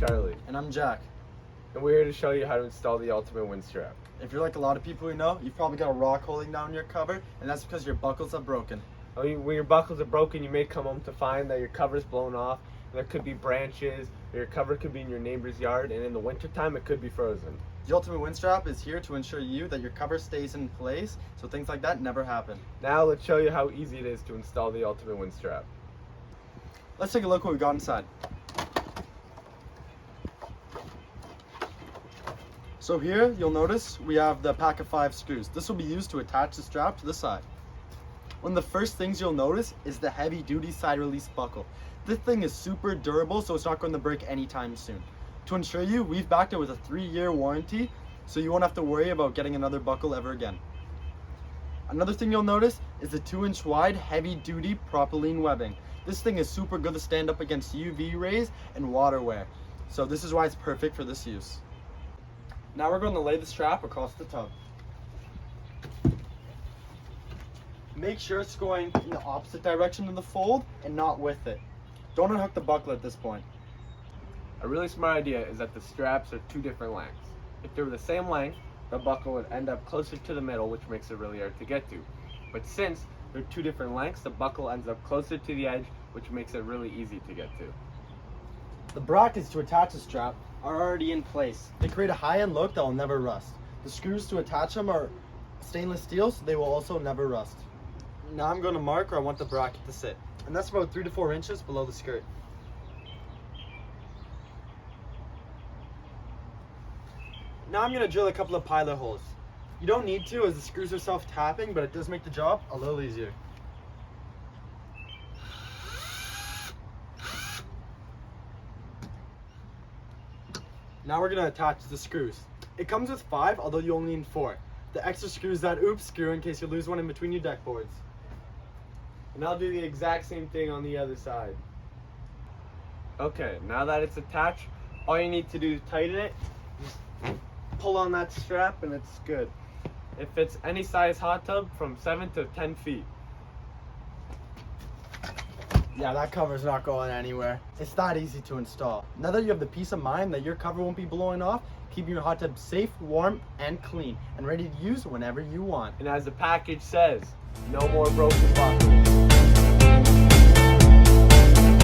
Charlie, And I'm Jack. and we're here to show you how to install the ultimate wind strap. If you're like a lot of people we know, you've probably got a rock holding down your cover, and that's because your buckles are broken. When your buckles are broken, you may come home to find that your cover's blown off, and there could be branches, or your cover could be in your neighbor's yard, and in the wintertime, it could be frozen. The Ultimate Wind Strap is here to ensure you that your cover stays in place, so things like that never happen. Now let's show you how easy it is to install the ultimate wind strap. Let's take a look what we got inside. So here, you'll notice we have the pack of 5 screws. This will be used to attach the strap to the side. One of the first things you'll notice is the heavy duty side release buckle. This thing is super durable, so it's not going to break anytime soon. To ensure you, we've backed it with a 3-year warranty, so you won't have to worry about getting another buckle ever again. Another thing you'll notice is the 2-inch wide heavy duty propylene webbing. This thing is super good to stand up against UV rays and water wear. So this is why it's perfect for this use. Now we're going to lay the strap across the tub. Make sure it's going in the opposite direction of the fold and not with it. Don't unhook the buckle at this point. A really smart idea is that the straps are 2 different lengths. If they were the same length, the buckle would end up closer to the middle, which makes it really hard to get to. But since they're 2 different lengths, the buckle ends up closer to the edge, which makes it really easy to get to. The brackets to attach the strap are already in place. They create a high-end look that will never rust. The screws to attach them are stainless steel, so they will also never rust. Now I'm going to mark where I want the bracket to sit, and that's about 3 to 4 inches below the skirt. Now I'm going to drill a couple of pilot holes. You don't need to, as the screws are self-tapping, but it does make the job a little easier. Now we're going to attach the screws. It comes with 5, although you only need 4. The extra screw is that oops screw in case you lose one in between your deck boards. And I'll do the exact same thing on the other side. Okay, now that it's attached, all you need to do is tighten it. Just pull on that strap and it's good. It fits any size hot tub from 7 to 10 feet. Yeah, that cover's not going anywhere. It's that easy to install. Now that you have the peace of mind that your cover won't be blowing off, keeping your hot tub safe, warm, and clean, and ready to use whenever you want. And as the package says, no more broken buckles.